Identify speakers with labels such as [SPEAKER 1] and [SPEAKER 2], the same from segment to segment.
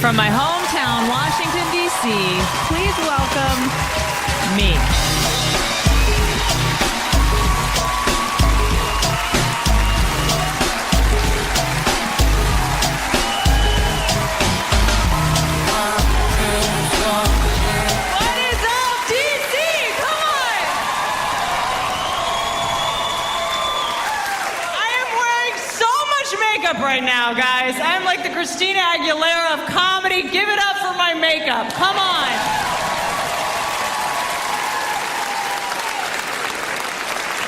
[SPEAKER 1] From my hometown, Washington, D.C., please welcome me. What is up, D.C.? Come on! I am wearing so much makeup right now, guys. I'm like the Christina Aguilera of comedy. Give it up for my makeup. Come on.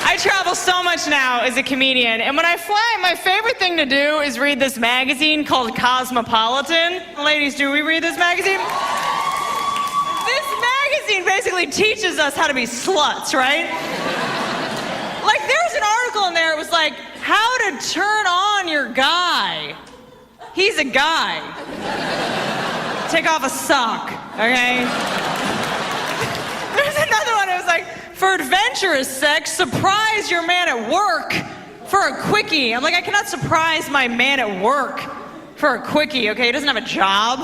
[SPEAKER 1] I travel so much now as a comedian, and when I fly, my favorite thing to do is read this magazine called Cosmopolitan. Ladies, do we read this magazine? This magazine basically teaches us how to be sluts, right? Like, there's an article in there, it was like, how to turn on your guy. He's a guy. Take off a sock, okay? There's another one, it was like, for adventurous sex, surprise your man at work for a quickie. I'm like, I cannot surprise my man at work for a quickie, okay? He doesn't have a job.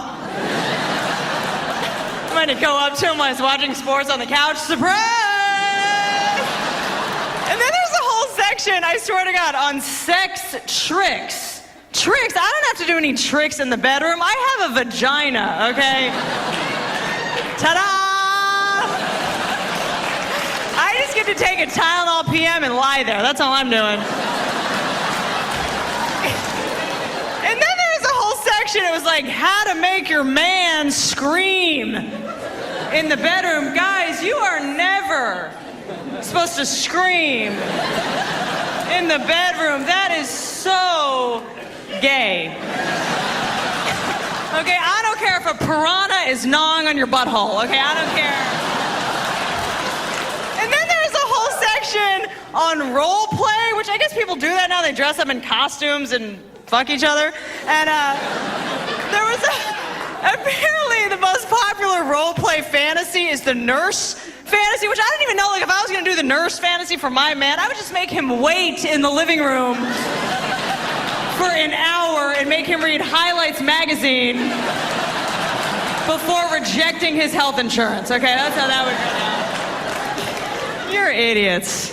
[SPEAKER 1] I'm going to go up to him while he's watching sports on the couch, surprise! And then there's a whole section, I swear to God, on sex tricks. Tricks? I don't have to do any tricks in the bedroom. I have a vagina, okay? Ta-da! I just get to take a Tylenol PM and lie there. That's all I'm doing. And then there was a whole section, it was like, how to make your man scream in the bedroom. Guys, you are never supposed to scream in the bedroom. That is so gay. Okay, I don't care if a piranha is gnawing on your butthole, okay? I don't care. And then there's a whole section on role play, which I guess people do that now. They dress up in costumes and fuck each other. And there was apparently the most popular role play fantasy is the nurse fantasy, which I didn't even know, like, if I was gonna do the nurse fantasy for my man, I would just make him wait in the living room for an hour and make him read Highlights magazine before rejecting his health insurance, okay? That's how that would go down. You're idiots.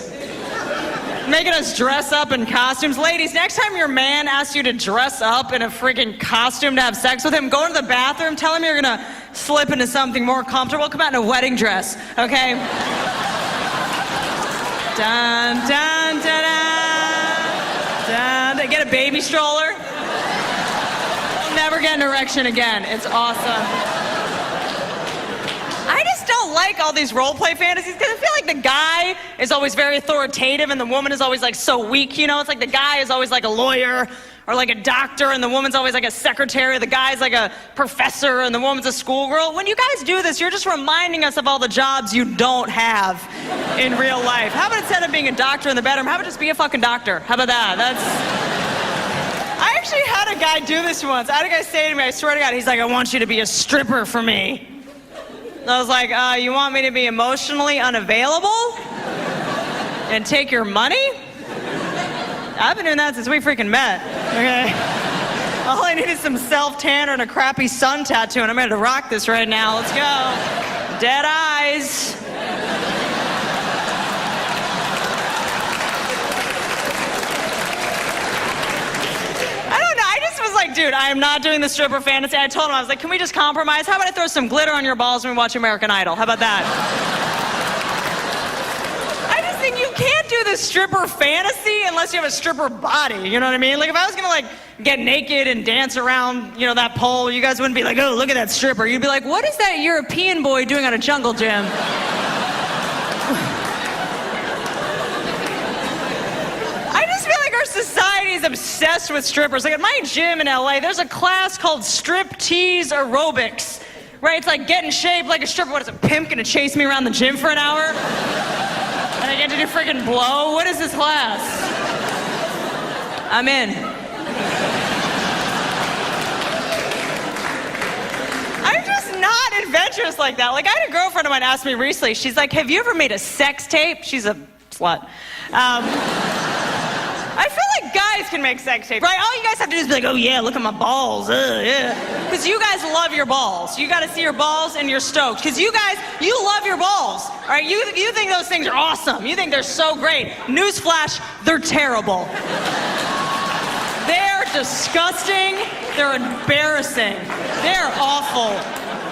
[SPEAKER 1] Making us dress up in costumes. Ladies, next time your man asks you to dress up in a freaking costume to have sex with him, go into the bathroom, tell him you're gonna slip into something more comfortable, come out in a wedding dress, okay? Dun, dun, dun, dun. Dun. Get a baby stroller. You'll never get an erection again. It's awesome. I just don't like all these role play fantasies because I feel like the guy is always very authoritative and the woman is always like so weak, you know? It's like the guy is always like a lawyer or like a doctor and the woman's always like a secretary. The guy's like a professor and the woman's a schoolgirl. When you guys do this, you're just reminding us of all the jobs you don't have in real life. How about instead of being a doctor in the bedroom, how about just be a fucking doctor? How about that? I actually had a guy do this once. I had a guy say to me, I swear to God, he's like, I want you to be a stripper for me. And I was like, you want me to be emotionally unavailable? And take your money? I've been doing that since we freaking met, okay? All I need is some self-tanner and a crappy sun tattoo, and I'm ready to rock this right now. Let's go. Dead eyes. Like, dude, I am not doing the stripper fantasy. I told him, I was like, can we just compromise? How about I throw some glitter on your balls when we watch American Idol? How about that? I just think you can't do the stripper fantasy unless you have a stripper body, you know what I mean? Like, if I was gonna, like, get naked and dance around, you know, that pole, you guys wouldn't be like, oh, look at that stripper. You'd be like, what is that European boy doing at a jungle gym? Society is obsessed with strippers. Like at my gym in LA, there's a class called striptease aerobics, right? It's like get in shape like a stripper. What is a pimp gonna chase me around the gym for an hour? And I get to do freaking blow? What is this class? I'm in. I'm just not adventurous like that. Like I had a girlfriend of mine ask me recently, she's like, have you ever made a sex tape? She's a slut. I feel like guys can make sex tapes, right? All you guys have to do is be like, oh yeah, look at my balls, yeah. Because you guys love your balls. You gotta see your balls and you're stoked. Because you guys, you love your balls, all right? You think those things are awesome. You think they're so great. Newsflash, they're terrible. They're disgusting. They're embarrassing. They're awful.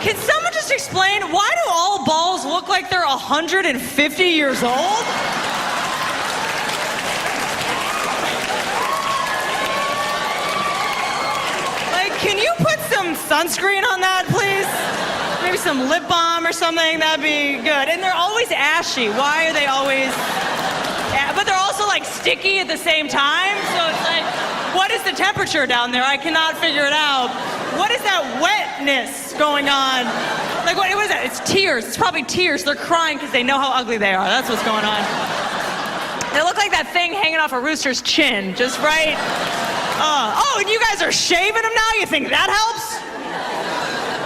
[SPEAKER 1] Can someone just explain, why do all balls look like they're 150 years old? Like, can you put some sunscreen on that, please? Maybe some lip balm or something, that'd be good. And they're always ashy. Why are they always... But they're also like sticky at the same time, so it's like, what is the temperature down there? I cannot figure it out. What is that wetness going on? Like, what is that? It's tears. It's probably tears. They're crying because they know how ugly they are. That's what's going on. They look like that thing hanging off a rooster's chin, just right. Oh, and you guys are shaving them now? You think that helps?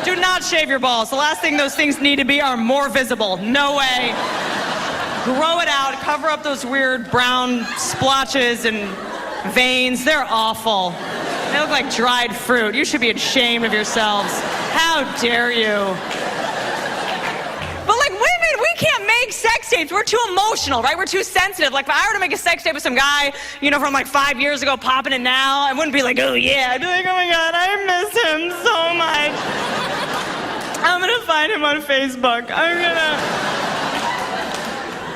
[SPEAKER 1] Do not shave your balls. The last thing those things need to be are more visible. No way. Grow it out, cover up those weird brown splotches and veins. They're awful. They look like dried fruit. You should be ashamed of yourselves. How dare you? But like women, we can't make sex tapes. We're too emotional, right? We're too sensitive. Like if I were to make a sex tape with some guy, you know, from like 5 years ago, popping it now, I wouldn't be like, oh yeah. I'd be like, oh my God, I miss him so much. I'm gonna find him on Facebook.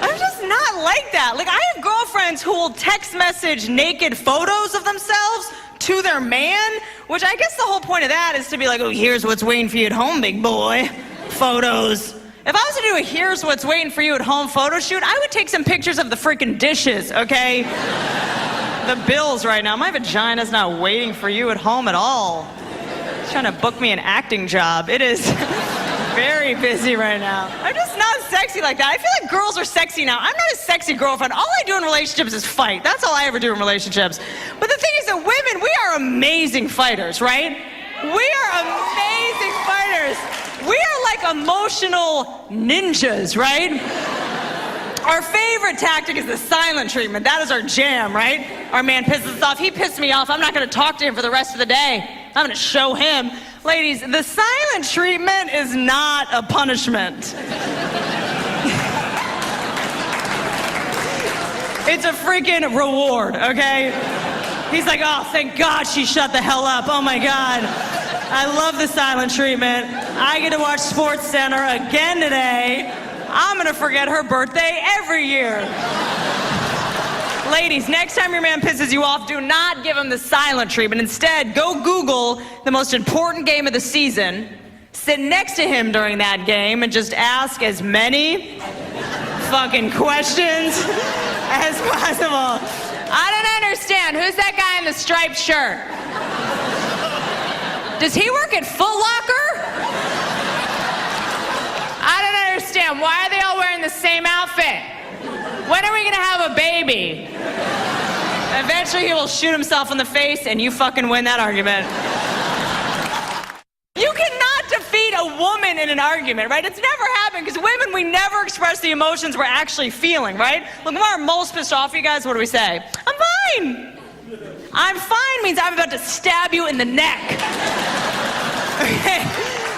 [SPEAKER 1] I'm just not like that. Like, I have girlfriends who will text message naked photos of themselves to their man, which I guess the whole point of that is to be like, oh, here's what's waiting for you at home, big boy. Photos. If I was to do a here's what's waiting for you at home photo shoot, I would take some pictures of the freaking dishes, okay? The bills right now. My vagina's not waiting for you at home at all. It's trying to book me an acting job. It is... very busy right now. I'm just not sexy like that. I feel like girls are sexy now. I'm not a sexy girlfriend. All I do in relationships is fight. That's all I ever do in relationships. But the thing is that women, we are amazing fighters, right? We are amazing fighters. We are like emotional ninjas, right? Our favorite tactic is the silent treatment. That is our jam, right? Our man pisses us off. He pissed me off. I'm not going to talk to him for the rest of the day. I'm going to show him. Ladies, the silent treatment is not a punishment. It's a freaking reward, okay? He's like, oh, thank God she shut the hell up. Oh my God. I love the silent treatment. I get to watch SportsCenter again today. I'm gonna forget her birthday every year. Ladies, next time your man pisses you off, do not give him the silent treatment. Instead, go Google the most important game of the season, sit next to him during that game, and just ask as many fucking questions as possible. I don't understand. Who's that guy in the striped shirt? Does he work at Foot Locker? I don't understand. Why are they all wearing the same outfit? When are we gonna have a baby? Eventually he will shoot himself in the face and you fucking win that argument. You cannot defeat a woman in an argument, right? It's never happened because women, we never express the emotions we're actually feeling, right? Look, when we're most pissed off you guys, what do we say? I'm fine. I'm fine means I'm about to stab you in the neck. Okay?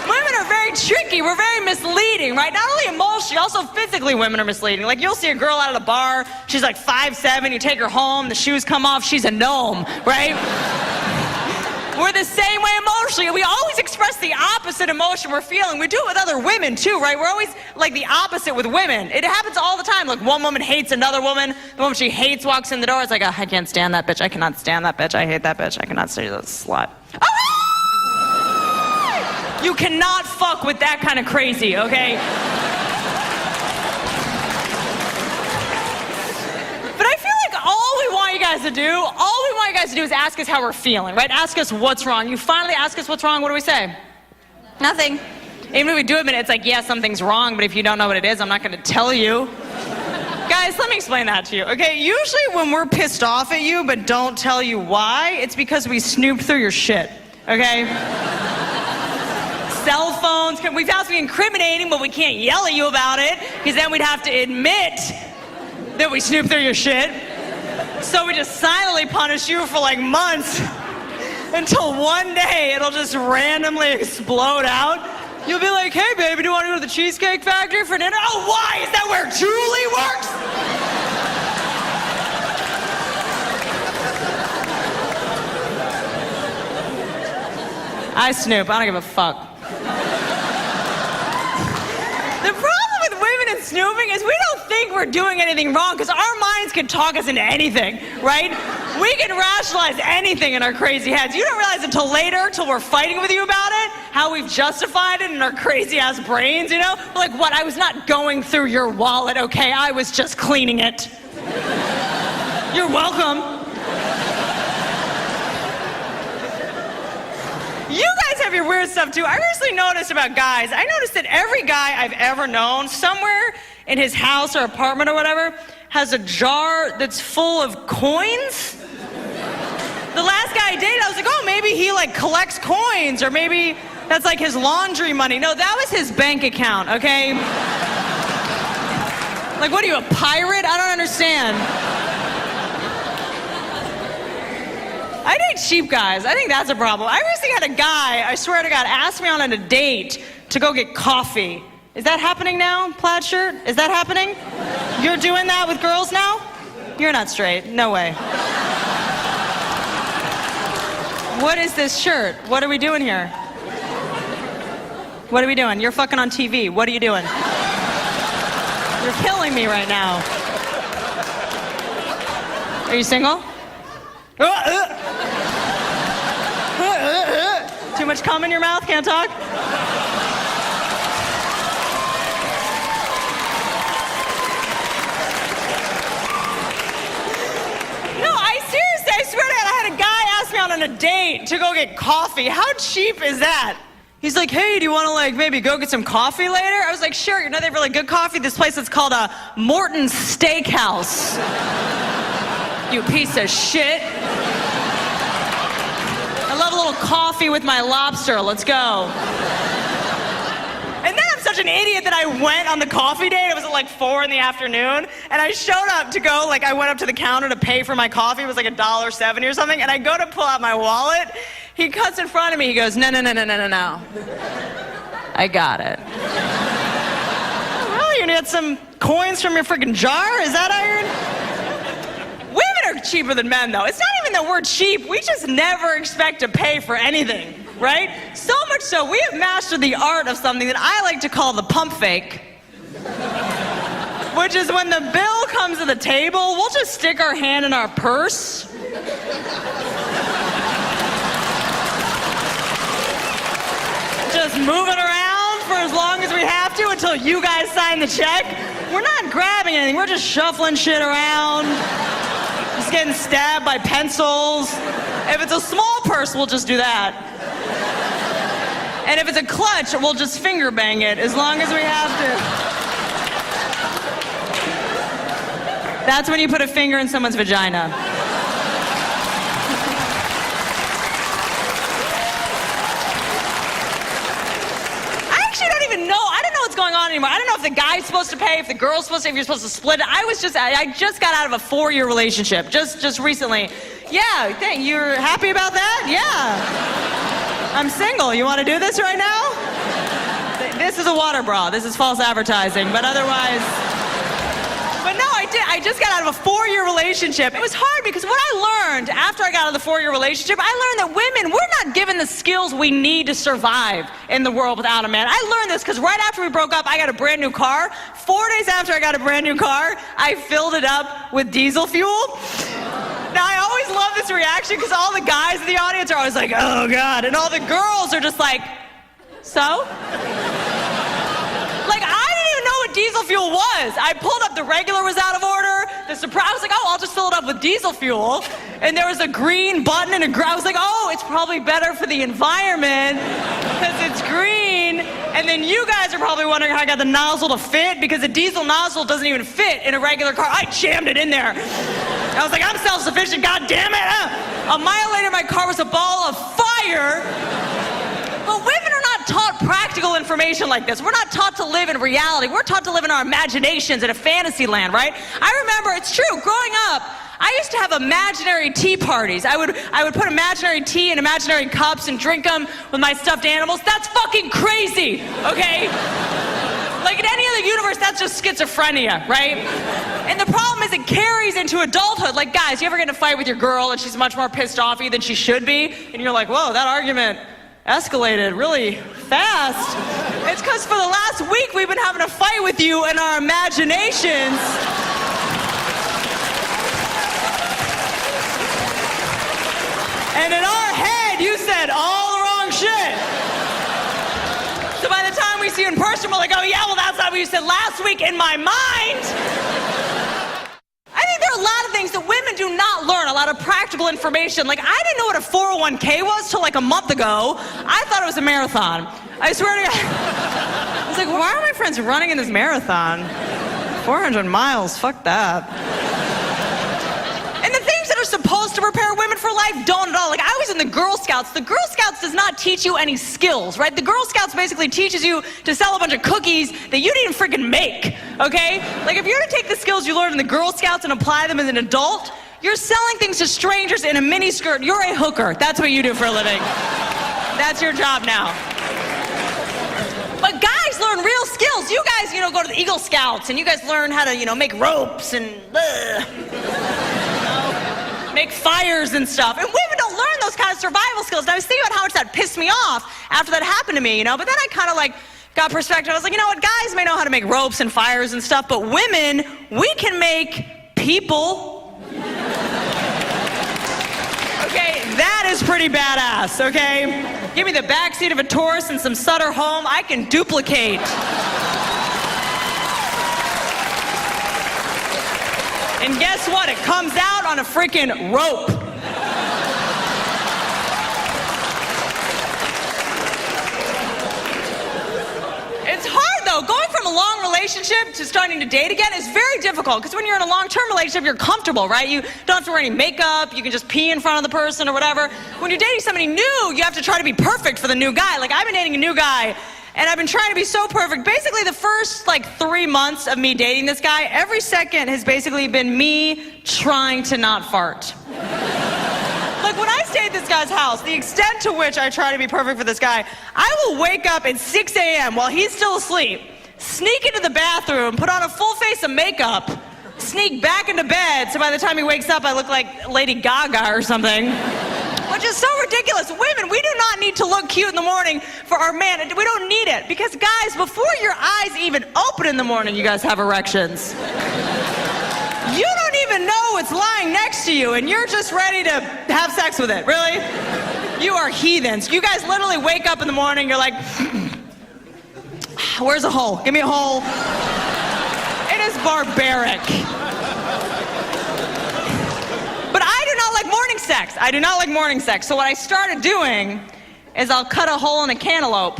[SPEAKER 1] Women are very tricky. We're very misleading, right? Not only emotionally, also physically women are misleading. Like, you'll see a girl out at a bar, she's like 5'7", you take her home, the shoes come off, she's a gnome, right? We're the same way emotionally. We always express the opposite emotion we're feeling. We do it with other women, too, right? We're always like the opposite with women. It happens all the time. Like, one woman hates another woman. The woman she hates walks in the door. It's like, oh, I can't stand that bitch. I cannot stand that bitch. I hate that bitch. I cannot stand that slut. Oh! You cannot fuck with that kind of crazy, okay? But I feel like all we want you guys to do is ask us how we're feeling, right? Ask us what's wrong. You finally ask us what's wrong, what do we say? Nothing. Even if we do admit it, it's like, yeah, something's wrong, but if you don't know what it is, I'm not going to tell you. Guys, let me explain that to you, okay? Usually when we're pissed off at you but don't tell you why, it's because we snooped through your shit, okay? Cell phones, we found something incriminating, but we can't yell at you about it, because then we'd have to admit that we snooped through your shit. So we just silently punish you for like months until one day it'll just randomly explode out. You'll be like, hey baby, do you want to go to the Cheesecake Factory for dinner? Oh, why? Is that where Julie works? I snoop, I don't give a fuck. The problem with women and snooping is we don't think we're doing anything wrong because our minds can talk us into anything, right? We can rationalize anything in our crazy heads. You don't realize until later, till we're fighting with you about it, how we've justified it in our crazy-ass brains, you know? We're like, what? I was not going through your wallet, okay? I was just cleaning it. You're welcome. You guys have your weird stuff too. I recently noticed about guys, I noticed that every guy I've ever known, somewhere in his house or apartment or whatever, has a jar that's full of coins. The last guy I dated, I was like, oh, maybe he like collects coins, or maybe that's like his laundry money. No, that was his bank account, okay? Like, what are you, a pirate? I don't understand. I date cheap guys. I think that's a problem. I recently had a guy, I swear to God, ask me on a date to go get coffee. Is that happening now, plaid shirt? Is that happening? You're doing that with girls now? You're not straight. No way. What is this shirt? What are we doing here? What are we doing? You're fucking on TV. What are you doing? You're killing me right now. Are you single? Too much cum in your mouth? Can't talk? I swear to God, I had a guy ask me out on a date to go get coffee. How cheap is that? He's like, hey, do you want to like maybe go get some coffee later? I was like, sure. You know they have really good coffee? This place is called a Morton's Steakhouse. You piece of shit. I love a little coffee with my lobster. Let's go. And then I'm such an idiot that I went on the coffee date. It was at like 4 in the afternoon. And I showed up to go, like I went up to the counter to pay for my coffee. It was like $1.70 or something. And I go to pull out my wallet. He cuts in front of me. He goes, no. I got it. Oh, really? You're gonna get some coins from your freaking jar? Is that iron? Women are cheaper than men, though. It's not even that we're cheap. We just never expect to pay for anything. Right? So much so, we have mastered the art of something that I like to call the pump fake. Which is when the bill comes to the table, we'll just stick our hand in our purse. Just move it around for as long as we have to until you guys sign the check. We're not grabbing anything, we're just shuffling shit around. Just getting stabbed by pencils. If it's a small purse, we'll just do that. And if it's a clutch, we'll just finger bang it as long as we have to. That's when you put a finger in someone's vagina. I actually don't even know. I don't know what's going on anymore. I don't know if the guy's supposed to pay, if the girl's supposed to, if you're supposed to split it. I just got out of a 4-year relationship, just recently. Yeah, you're happy about that? Yeah. I'm single. You want to do this right now? This is a water bra. This is false advertising, but otherwise... But no, I just got out of a 4-year relationship. It was hard because what I learned after I got out of the 4-year relationship, I learned that women, we're not given the skills we need to survive in the world without a man. I learned this because right after we broke up, I got a brand new car. 4 days after I got a brand new car, I filled it up with diesel fuel. Now, I always love this reaction because all the guys in the audience are always like, oh, God. And all the girls are just like, so? Like, I didn't even know what diesel fuel was. I pulled up, the regular was out of order. The surprise, I was like, oh, I'll just fill it up with diesel fuel. And there was a green button and I was like, oh, it's probably better for the environment because it's green. And then you guys are probably wondering how I got the nozzle to fit because the diesel nozzle doesn't even fit in a regular car. I jammed it in there. I was like, I'm self-sufficient, God damn it. A mile later, my car was a ball of fire. But women are not taught practical information like this. We're not taught to live in reality. We're taught to live in our imaginations in a fantasy land, right? I remember, it's true, growing up, I used to have imaginary tea parties. I would put imaginary tea in imaginary cups and drink them with my stuffed animals. That's fucking crazy, okay? Like in any other universe, that's just schizophrenia, right? And the problem is it carries into adulthood. Like, guys, you ever get in a fight with your girl and she's much more pissed off at you than she should be? And you're like, whoa, that argument escalated really fast. It's because for the last week we've been having a fight with you in our imaginations. And in our head, you said all the wrong shit. So by the time we see you in person, we're like, oh yeah, well that's not what you said last week in my mind. I think there are a lot of things that women do not learn, a lot of practical information. Like, I didn't know what a 401k was till like a month ago. I thought it was a marathon. I swear to God. I was like, why are my friends running in this marathon? 400 miles, fuck that. And the things that are supposed to prepare women for life don't at all. Like, I was in the Girl Scouts. The Girl Scouts does not teach you any skills, right? The Girl Scouts basically teaches you to sell a bunch of cookies that you didn't freaking make, okay? Like, if you're to take the skills you learned in the Girl Scouts and apply them as an adult, you're selling things to strangers in a mini skirt. You're a hooker. That's what you do for a living. That's your job now. But guys learn real skills. You guys, go to the Eagle Scouts and you guys learn how to, make ropes and make fires and stuff. And women don't learn those kind of survival skills. And I was thinking about how much that pissed me off after that happened to me, But then I kind of got perspective. I was like, you know what? Guys may know how to make ropes and fires and stuff, but women, we can make people. Okay, that is pretty badass, okay? Give me the backseat of a Taurus and some Sutter home, I can duplicate. And guess what? It comes out on a freaking rope. It's hard though. Going from a long relationship to starting to date again is very difficult because when you're in a long-term relationship, you're comfortable, right? You don't have to wear any makeup. You can just pee in front of the person or whatever. When you're dating somebody new, you have to try to be perfect for the new guy. Like, I've been dating a new guy and I've been trying to be so perfect. Basically, the first 3 months of me dating this guy, every second has basically been me trying to not fart. Like, when I stay at this guy's house, the extent to which I try to be perfect for this guy, I will wake up at 6 a.m. while he's still asleep, sneak into the bathroom, put on a full face of makeup, sneak back into bed, so by the time he wakes up, I look like Lady Gaga or something. Which is so ridiculous. Women, we do not need to look cute in the morning for our man. We don't need it. Because, guys, before your eyes even open in the morning, you guys have erections. You don't even know what's lying next to you, and you're just ready to have sex with it. Really? You are heathens. You guys literally wake up in the morning, you're like, where's a hole? Give me a hole. It is barbaric. But I do not like morning sex. I do not like morning sex. So what I started doing is I'll cut a hole in a cantaloupe,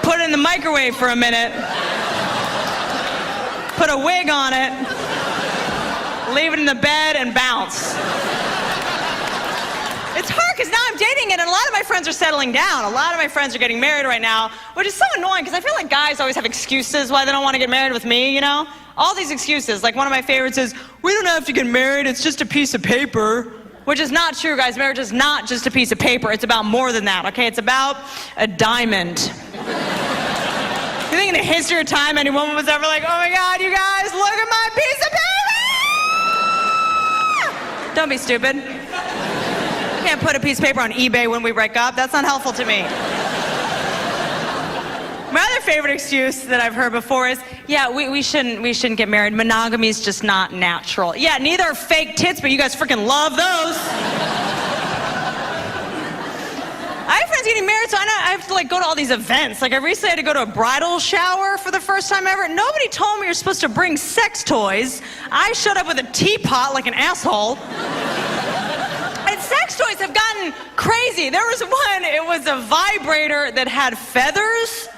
[SPEAKER 1] put it in the microwave for a minute, put a wig on it, leave it in the bed, and bounce. It's hard because now I'm dating it, and a lot of my friends are settling down. A lot of my friends are getting married right now, which is so annoying because I feel like guys always have excuses why they don't want to get married with me, All these excuses. Like, one of my favorites is, we don't have to get married, it's just a piece of paper. Which is not true, guys. Marriage is not just a piece of paper. It's about more than that, okay? It's about a diamond. You think in the history of time any woman was ever like, oh my God, you guys, look at my piece of paper! Don't be stupid. You can't put a piece of paper on eBay when we break up. That's not helpful to me. My other favorite excuse that I've heard before is, yeah, we shouldn't get married. Monogamy is just not natural. Yeah, neither are fake tits, but you guys freaking love those. I have friends getting married, so I have to go to all these events. I recently had to go to a bridal shower for the first time ever. Nobody told me you're supposed to bring sex toys. I showed up with a teapot like an asshole. And sex toys have gotten crazy. There was one, it was a vibrator that had feathers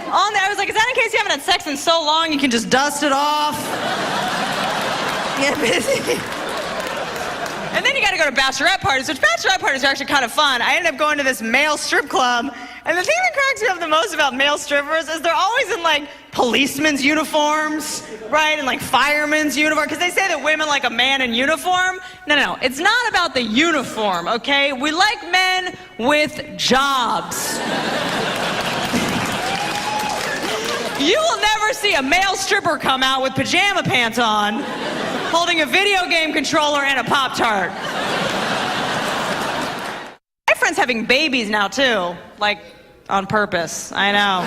[SPEAKER 1] on there. I was like, is that in case you haven't had sex in so long you can just dust it off? Get busy. And then you gotta go to bachelorette parties, which bachelorette parties are actually kind of fun. I ended up going to this male strip club And the thing that cracks me up the most about male strippers is they're always in like policemen's uniforms, right? And like firemen's uniform, because they say that women like a man in uniform. No, it's not about the uniform, okay? We like men with jobs. You will never see a male stripper come out with pajama pants on, holding a video game controller and a Pop-Tart. My friend's having babies now too, like on purpose. I know.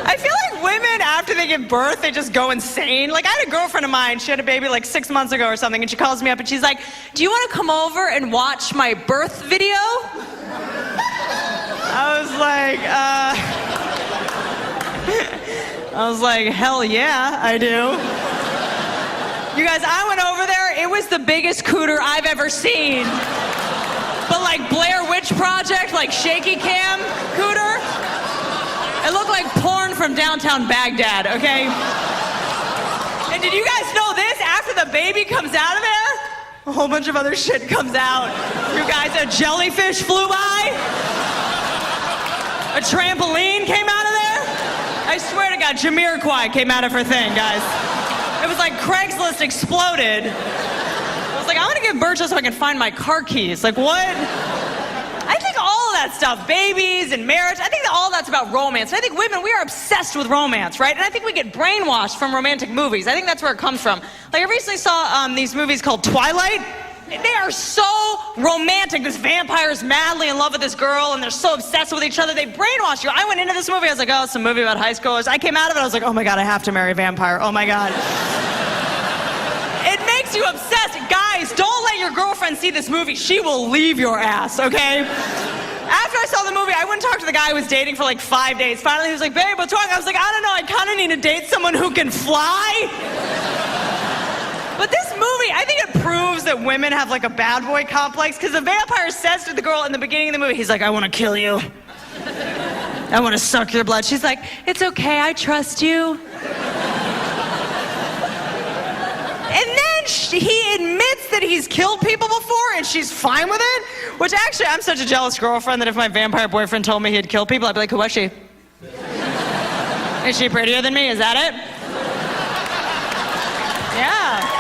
[SPEAKER 1] I feel like women, after they give birth, they just go insane. Like, I had a girlfriend of mine, she had a baby like 6 months ago or something, and she calls me up and she's like, do you want to come over and watch my birth video? I was like, hell yeah, I do. You guys, I went over there, it was the biggest cooter I've ever seen. But like Blair Witch Project, like shaky cam cooter. It looked like porn from downtown Baghdad, okay? And did you guys know this? After the baby comes out of there, a whole bunch of other shit comes out. You guys, a jellyfish flew by. A trampoline came out of there. I swear to God, Jamiroquai came out of her thing, guys. It was like Craigslist exploded. I was like, I want to give birth just so I can find my car keys. Like, what? I think all of that stuff, babies and marriage, I think that all that's about romance. I think women, we are obsessed with romance, right? And I think we get brainwashed from romantic movies. I think that's where it comes from. Like, I recently saw these movies called Twilight. They are so romantic. This vampire is madly in love with this girl, and they're so obsessed with each other. They brainwash you. I went into this movie, I was like, oh, it's a movie about high schoolers. I came out of it, I was like, oh my God, I have to marry a vampire. Oh my God. It makes you obsessed. Guys, don't let your girlfriend see this movie. She will leave your ass, okay? After I saw the movie, I went and talked to the guy I was dating for like 5 days. Finally, he was like, babe, what's wrong? I was like, I don't know, I kind of need to date someone who can fly. But this movie, I think it proves that women have like a bad boy complex, because the vampire says to the girl in the beginning of the movie, he's like, I want to kill you. I want to suck your blood. She's like, it's okay, I trust you. And then he admits that he's killed people before, and she's fine with it. Which actually, I'm such a jealous girlfriend that if my vampire boyfriend told me he'd kill people, I'd be like, who was she? Is she prettier than me? Is that it? Yeah.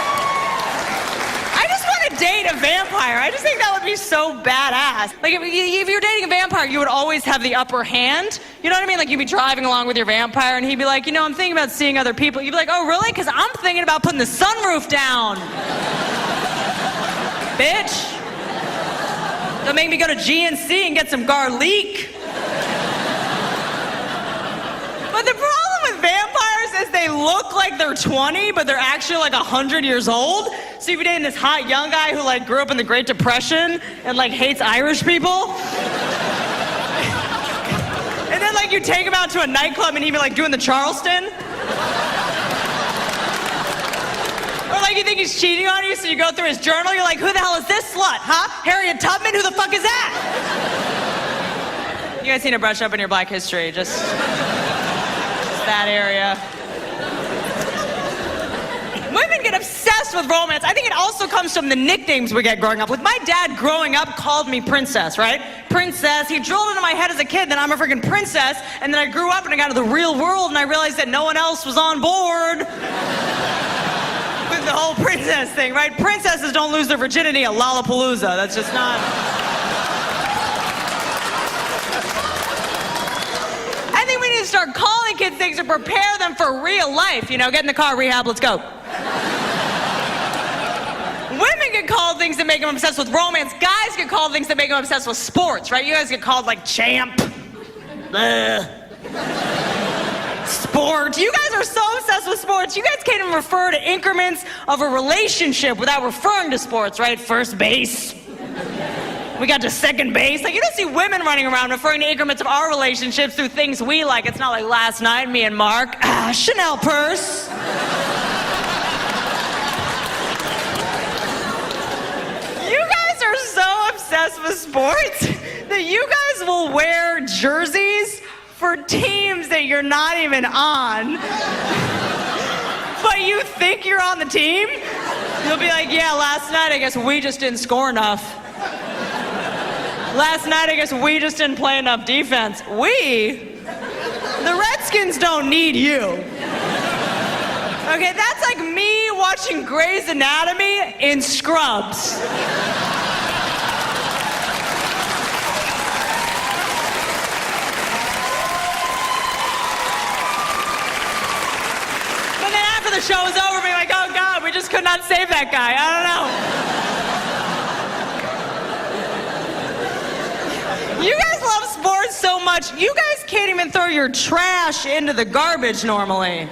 [SPEAKER 1] Date a vampire. I just think that would be so badass. Like, if you're dating a vampire, you would always have the upper hand. You know what I mean? Like, you'd be driving along with your vampire, and he'd be like, you know, I'm thinking about seeing other people. You'd be like, oh, really? Because I'm thinking about putting the sunroof down. Bitch. Don't make me go to GNC and get some garlic. But the problem with vampires is they look like they're 20, but they're actually like 100 years old. So you'd be dating this hot young guy who like grew up in the Great Depression and like hates Irish people. And then like you take him out to a nightclub and he'd be like doing the Charleston. Or like you think he's cheating on you, so you go through his journal, you're like, who the hell is this slut, huh? Harriet Tubman, who the fuck is that? You guys need to brush up on your Black history, just that area. Women get obsessed with romance. I think it also comes from the nicknames we get growing up. With my dad growing up called me princess, right? Princess. He drilled into my head as a kid that I'm a freaking princess. And then I grew up and I got into the real world and I realized that no one else was on board with the whole princess thing, right? Princesses don't lose their virginity at Lollapalooza. That's just not... I think we need to start calling kids things to prepare them for real life. You know, get in the car, rehab, let's go. Women get called things that make them obsessed with romance. Guys get called things that make them obsessed with sports, right? You guys get called like champ. Sport. You guys are so obsessed with sports. You guys can't even refer to increments of a relationship without referring to sports, right? First base. We got to second base. Like, you don't see women running around referring to increments of our relationships through things we like. It's not like last night, me and Mark. Chanel purse. You guys are so obsessed with sports that you guys will wear jerseys for teams that you're not even on. But you think you're on the team? You'll be like, yeah, last night I guess we just didn't score enough. Last night, I guess we just didn't play enough defense. We? The Redskins don't need you. Okay, that's like me watching Grey's Anatomy in scrubs. But then after the show was over, being like, oh God, we just could not save that guy. I don't know. You guys love sports so much, you guys can't even throw your trash into the garbage normally.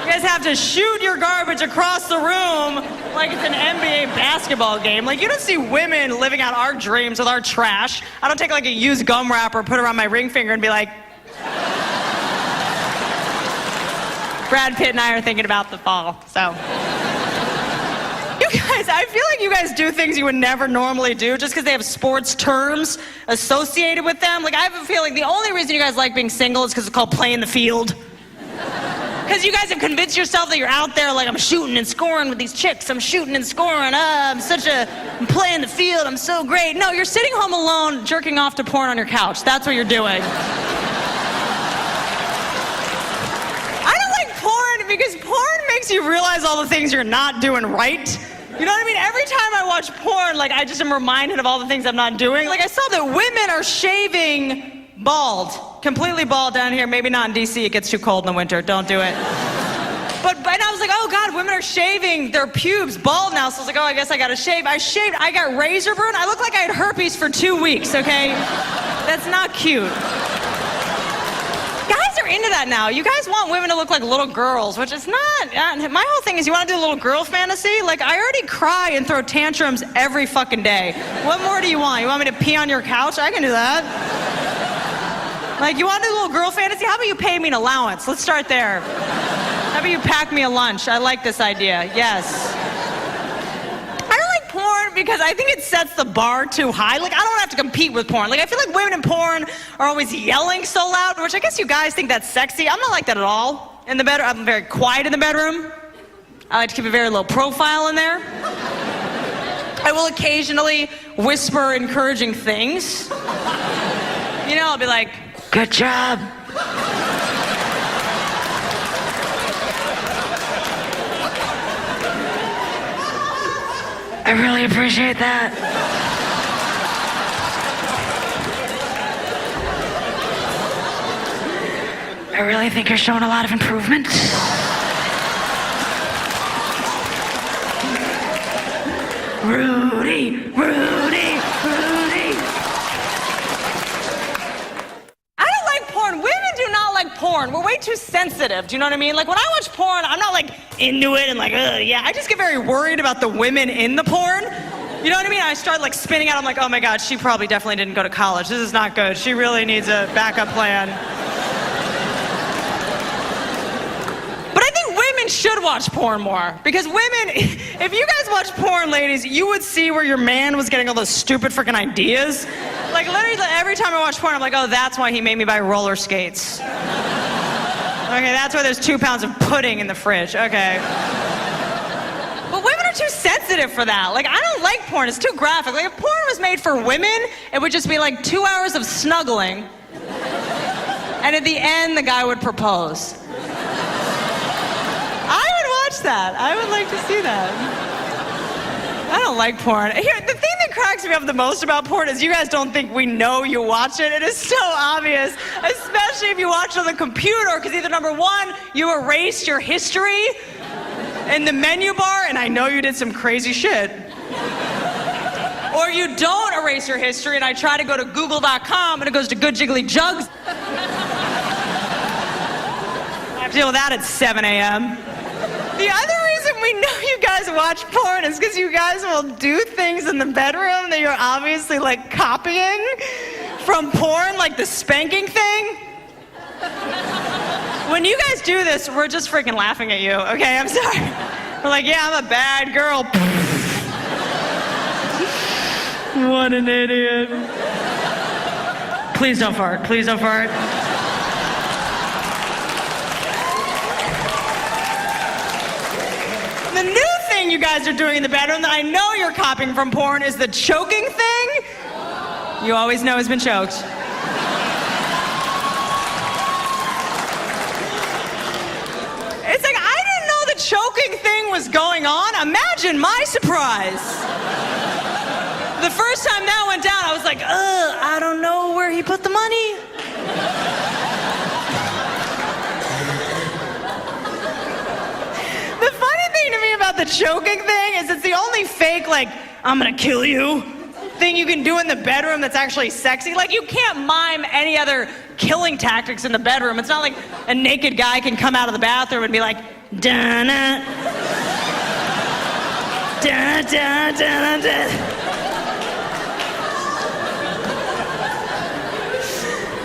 [SPEAKER 1] You guys have to shoot your garbage across the room like it's an NBA basketball game. Like, you don't see women living out our dreams with our trash. I don't take like a used gum wrapper, put it around my ring finger and be like, Brad Pitt and I are thinking about the fall, so. You guys, I feel like you guys do things you would never normally do just because they have sports terms associated with them. Like, I have a feeling the only reason you guys like being single is because it's called playing the field. Because you guys have convinced yourself that you're out there like, I'm shooting and scoring with these chicks. I'm shooting and scoring. I'm playing the field. I'm so great. No, you're sitting home alone jerking off to porn on your couch. That's what you're doing. I don't like porn because porn makes you realize all the things you're not doing right. You know what I mean? Every time I watch porn, like, I just am reminded of all the things I'm not doing. Like, I saw that women are shaving bald. Completely bald down here. Maybe not in DC. It gets too cold in the winter. Don't do it. But I was like, oh God, women are shaving their pubes bald now. So I was like, oh, I guess I gotta shave. I shaved. I got razor burn. I look like I had herpes for 2 weeks, okay? That's not cute. Guys are into that now. You guys want women to look like little girls, which is not. My whole thing is, you want to do a little girl fantasy? Like, I already cry and throw tantrums every fucking day. What more do you want? You want me to pee on your couch? I can do that. Like, you want to do a little girl fantasy? How about you pay me an allowance? Let's start there. How about you pack me a lunch? I like this idea. Yes. I don't like porn because I think it sets the bar too high. Like, I don't have to compete with porn. Like, I feel like women in porn are always yelling so loud, which I guess you guys think that's sexy. I'm not like that at all. In the bedroom, I'm very quiet in the bedroom. I like to keep a very low profile in there. I will occasionally whisper encouraging things. You know, I'll be like, good job. I really appreciate that. I really think you're showing a lot of improvement. Rudy, Rudy, Rudy. Porn. We're way too sensitive. Do you know what I mean? Like, when I watch porn, I'm not like into it and like, yeah. I just get very worried about the women in the porn. You know what I mean? I start like spinning out. I'm like, oh my God, she probably definitely didn't go to college. This is not good. She really needs a backup plan. But I think women should watch porn more. Because women, if you guys watch porn, ladies, you would see where your man was getting all those stupid freaking ideas. Like, literally, every time I watch porn, I'm like, oh, that's why he made me buy roller skates. Okay, that's why there's 2 pounds of pudding in the fridge. Okay. But women are too sensitive for that. Like, I don't like porn. It's too graphic. Like, if porn was made for women, it would just be like 2 hours of snuggling. And at the end, the guy would propose. I would watch that. I would like to see that. I don't like porn. Here, the thing that cracks me up the most about porn is you guys don't think we know you watch it. It is so obvious, especially if you watch it on the computer, because either number one, you erased your history in the menu bar, and I know you did some crazy shit. Or you don't erase your history, and I try to go to google.com, and it goes to Good Jiggly Jugs. I have to deal with that at 7 a.m. The other reason we know you guys watch porn is because you guys will do things in the bedroom that you're obviously like copying from porn, like the spanking thing. When you guys do this, we're just freaking laughing at you, okay? I'm sorry. We're like, yeah, I'm a bad girl. What an idiot. Please don't fart. Please don't fart. The new thing you guys are doing in the bedroom that I know you're copying from porn is the choking thing. You always know has been choked. It's like, I didn't know the choking thing was going on. Imagine my surprise. The first time that went down, I was like, I don't know where he put the money. The funny thing to me about the choking thing is it's the only fake, like, I'm gonna kill you thing you can do in the bedroom that's actually sexy. Like, you can't mime any other killing tactics in the bedroom. It's not like a naked guy can come out of the bathroom and be like, da-na, da-da-da-da-da.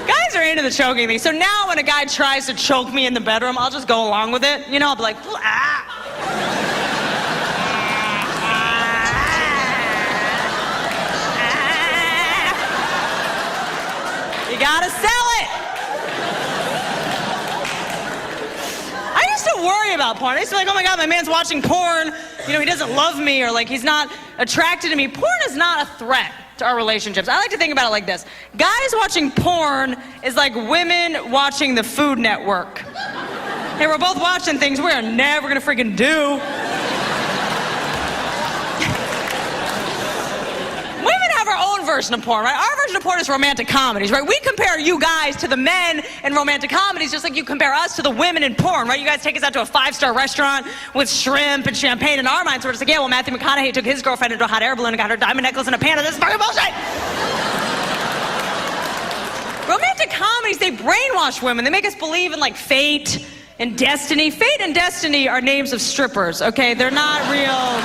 [SPEAKER 1] Guys are into the choking thing. So now when a guy tries to choke me in the bedroom, I'll just go along with it. You know, I'll be like, ah. You gotta sell it. I used to worry about porn. I used to be like, oh my God, my man's watching porn. You know, he doesn't love me, or like he's not attracted to me. Porn is not a threat to our relationships. I like to think about it like this. Guys watching porn is like women watching the Food Network. Hey, we're both watching things we are never gonna freaking do. Women have our own version of porn, right? Our version of porn is romantic comedies, right? We compare you guys to the men in romantic comedies just like you compare us to the women in porn, right? You guys take us out to a 5-star restaurant with shrimp and champagne. In our minds, we're just like, yeah, well, Matthew McConaughey took his girlfriend into a hot air balloon and got her diamond necklace and a panda. This is fucking bullshit! Romantic comedies, they brainwash women. They make us believe in, like, fate and destiny. Fate and destiny are names of strippers, okay? They're not real.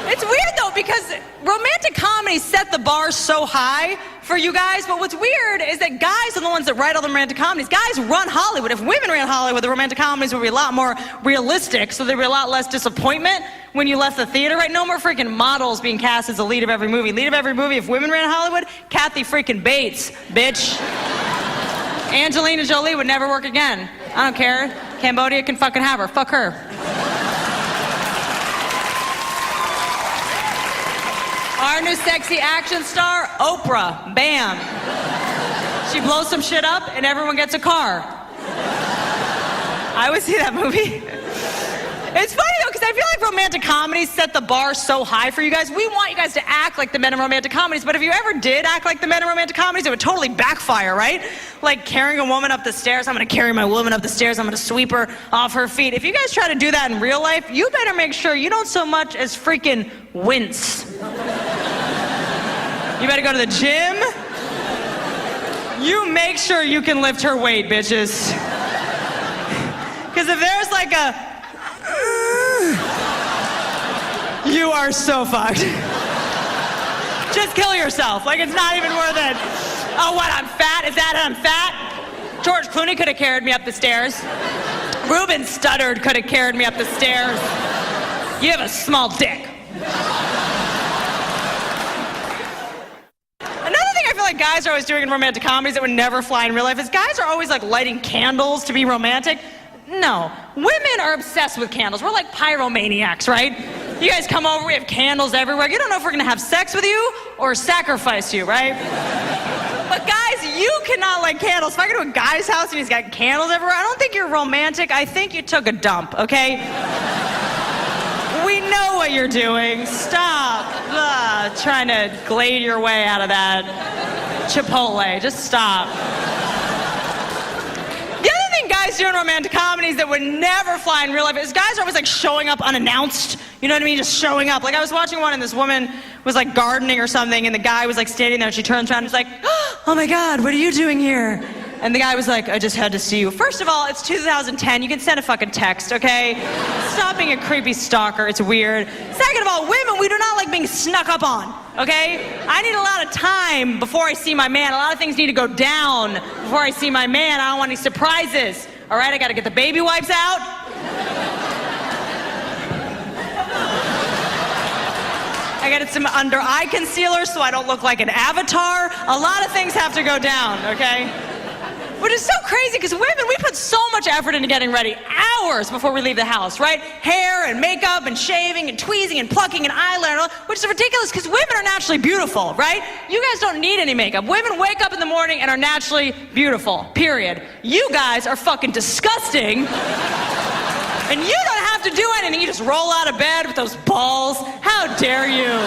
[SPEAKER 1] It's weird, though, because romantic comedies set the bar so high for you guys, but what's weird is that guys are the ones that write all the romantic comedies. Guys run Hollywood. If women ran Hollywood, the romantic comedies would be a lot more realistic, so there'd be a lot less disappointment when you left the theater, right? No more freaking models being cast as the lead of every movie. Lead of every movie, if women ran Hollywood, Kathy freaking Bates, bitch. Angelina Jolie would never work again. I don't care. Cambodia can fucking have her. Fuck her. Our new sexy action star, Oprah. Bam. She blows some shit up and everyone gets a car. I would see that movie. It's funny though, because I feel like romantic comedies set the bar so high for you guys. We want you guys to act like the men in romantic comedies, but if you ever did act like the men in romantic comedies, it would totally backfire, right? Like carrying a woman up the stairs. I'm gonna carry my woman up the stairs. I'm gonna sweep her off her feet. If you guys try to do that in real life, you better make sure you don't so much as freaking wince. You better go to the gym. You make sure you can lift her weight, bitches. Because if there's like a you are so fucked. Just kill yourself. Like, it's not even worth it. Oh, what, I'm fat? Is that I'm fat? George Clooney could have carried me up the stairs. Ruben Studdard could have carried me up the stairs. You have a small dick. Another thing I feel like guys are always doing in romantic comedies that would never fly in real life is guys are always like lighting candles to be romantic. No, women are obsessed with candles. We're like pyromaniacs, right? You guys come over, we have candles everywhere. You don't know if we're gonna have sex with you or sacrifice you, right? But guys, you cannot light candles. If I go to a guy's house and he's got candles everywhere, I don't think you're romantic. I think you took a dump, okay? We know what you're doing. Stop trying to glade your way out of that Chipotle. Just stop. Guys doing romantic comedies that would never fly in real life is guys are always like showing up unannounced. You know what I mean? Just showing up. Like I was watching one and this woman was like gardening or something and the guy was like standing there and she turns around and was like, oh my God, what are you doing here? And the guy was like, I just had to see you. First of all, it's 2010. You can send a fucking text, okay? Stop being a creepy stalker. It's weird. Second of all, women, we do not like being snuck up on, okay? I need a lot of time before I see my man. A lot of things need to go down before I see my man. I don't want any surprises. All right, I gotta get the baby wipes out. I got some under eye concealer so I don't look like an avatar. A lot of things have to go down, okay? Which is so crazy because women, we put so much effort into getting ready, hours before we leave the house, right? Hair and makeup and shaving and tweezing and plucking and eyeliner, which is ridiculous because women are naturally beautiful, right? You guys don't need any makeup. Women wake up in the morning and are naturally beautiful, period. You guys are fucking disgusting. And you don't have to do anything. You just roll out of bed with those balls. How dare you?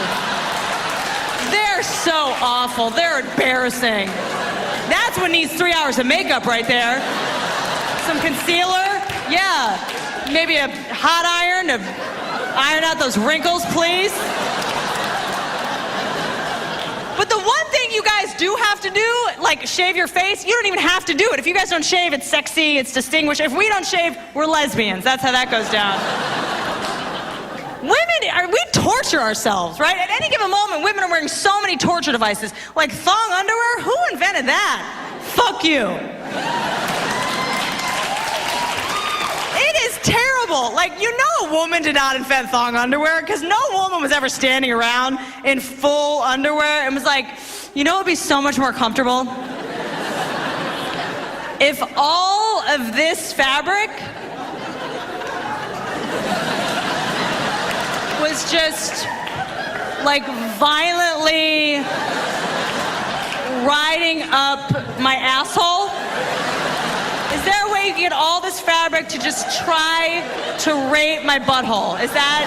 [SPEAKER 1] They're so awful. They're embarrassing. That's what needs 3 hours of makeup right there. Some concealer, yeah. Maybe a hot iron to iron out those wrinkles, please. But the one thing you guys do have to do, like shave your face, you don't even have to do it. If you guys don't shave, it's sexy, it's distinguished. If we don't shave, we're lesbians. That's how that goes down. Women, we torture ourselves, right? At any given moment, women are wearing so many torture devices. Like thong underwear? Who invented that? Fuck you. It is terrible. Like, you know a woman did not invent thong underwear because no woman was ever standing around in full underwear and was like, you know what would be so much more comfortable? If all of this fabric was just like violently riding up my asshole. Is there a way you can get all this fabric to just try to rape my butthole? Is that?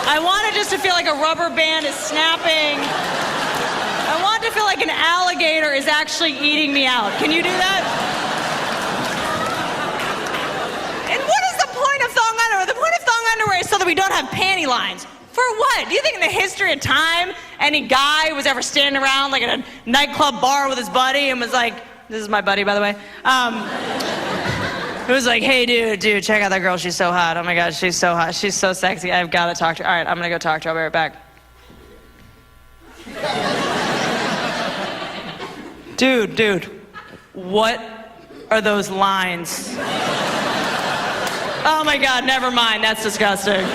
[SPEAKER 1] I want it just to feel like a rubber band is snapping. I want it to feel like an alligator is actually eating me out. Can you do that? And what is the point of thong underwear? The point of thong underwear is so that we don't have panty lines. For what? Do you think in the history of time any guy was ever standing around like at a nightclub bar with his buddy and was like, this is my buddy, by the way, it was like, hey, dude, check out that girl. She's so hot. Oh, my God, she's so hot. She's so sexy. I've got to talk to her. All right, I'm going to go talk to her. I'll be right back. Dude, what are those lines? Oh, my God, never mind. That's disgusting.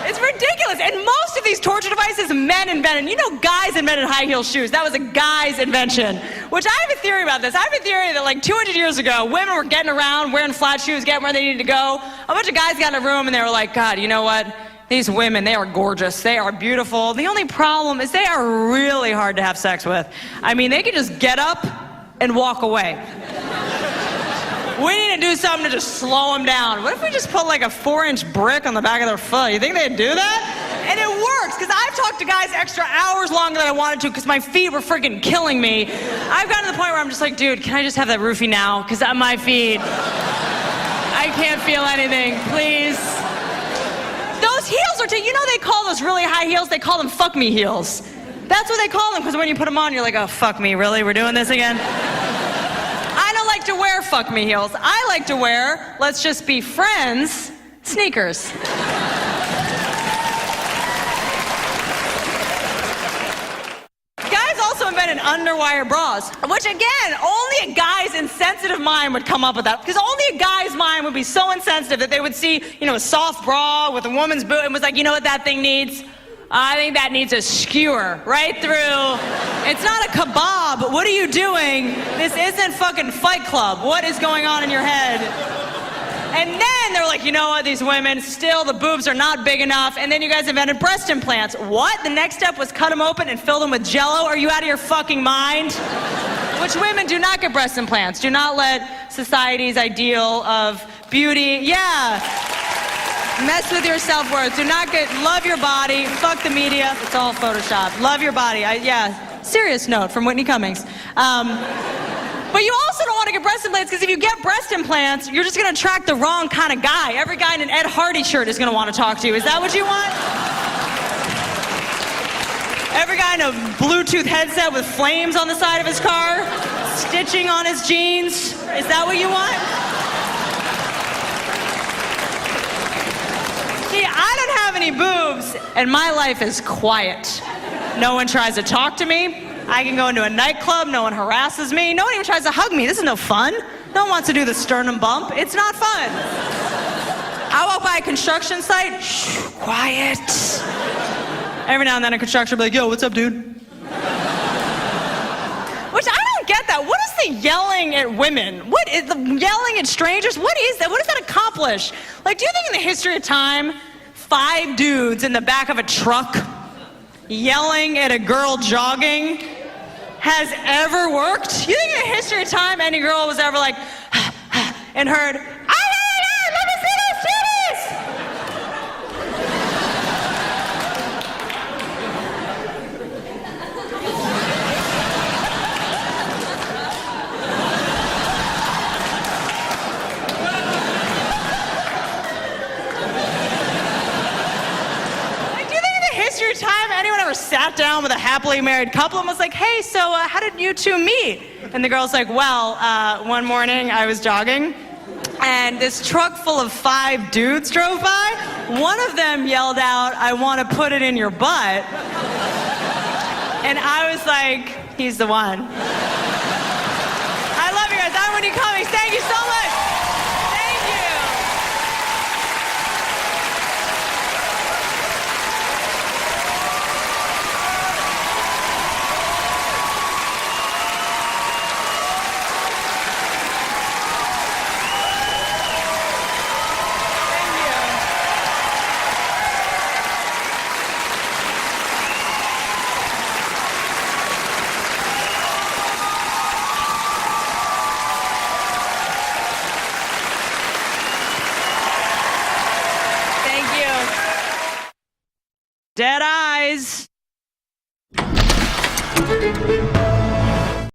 [SPEAKER 1] It's ridiculous. And most of these torture devices, men invented. You know, guys invented high heel shoes. That was a guy's invention. Which I have a theory about this. I have a theory that like 200 years ago, women were getting around, wearing flat shoes, getting where they needed to go. A bunch of guys got in a room and they were like, God, you know what? These women, they are gorgeous. They are beautiful. The only problem is they are really hard to have sex with. I mean, they can just get up and walk away. We need to do something to just slow them down. What if we just put like a 4-inch brick on the back of their foot? You think they'd do that? And it works, because I've talked to guys extra hours longer than I wanted to because my feet were freaking killing me. I've gotten to the point where I'm just like, dude, can I just have that roofie now? Because my feet, I can't feel anything, please. Those heels are, you know they call those really high heels, they call them fuck me heels. That's what they call them, because when you put them on, you're like, oh, fuck me, really? We're doing this again? I don't like to wear fuck me heels. I like to wear, let's just be friends, sneakers. Guys also invented underwire bras, which again, only a guy's insensitive mind would come up with that. Because only a guy's mind would be so insensitive that they would see, you know, a soft bra with a woman's boob and was like, you know what that thing needs? I think that needs a skewer right through. It's not a kebab. What are you doing? This isn't fucking Fight Club. What is going on in your head? And then they're like, you know what, these women, still the boobs are not big enough. And then you guys invented breast implants. What? The next step was cut them open and fill them with Jell-O? Are you out of your fucking mind? Which women do not get breast implants. Do not let society's ideal of beauty, mess with your self-worth. Do not love your body. Fuck the media. It's all Photoshop. Love your body. Serious note from Whitney Cummings. But you also don't want to get breast implants because if you get breast implants, you're just going to attract the wrong kind of guy. Every guy in an Ed Hardy shirt is going to want to talk to you. Is that what you want? Every guy in a Bluetooth headset with flames on the side of his car, stitching on his jeans. Is that what you want? See, I don't have any boobs, and my life is quiet. No one tries to talk to me. I can go into a nightclub, no one harasses me. No one even tries to hug me. This is no fun. No one wants to do the sternum bump. It's not fun. I walk by a construction site, shh, quiet. Every now and then a constructor will be like, yo, what's up, dude? Which I don't get that. What is the yelling at women? What is the yelling at strangers? What is that? What does that accomplish? Like, do you think in the history of time, 5 dudes in the back of a truck yelling at a girl jogging has ever worked? You think in the history of time any girl was ever like, and heard, oh my God, let me see those titties! Like, do you think in the history of time anyone ever sat down with a happily married couple and was like, hey, so how did you two meet? And the girl's like, well, one morning I was jogging, and this truck full of 5 dudes drove by. One of them yelled out, I want to put it in your butt. And I was like, he's the one. I love you guys. I'm Whitney Cummings. Thank you so much. Thank you. Dead eyes.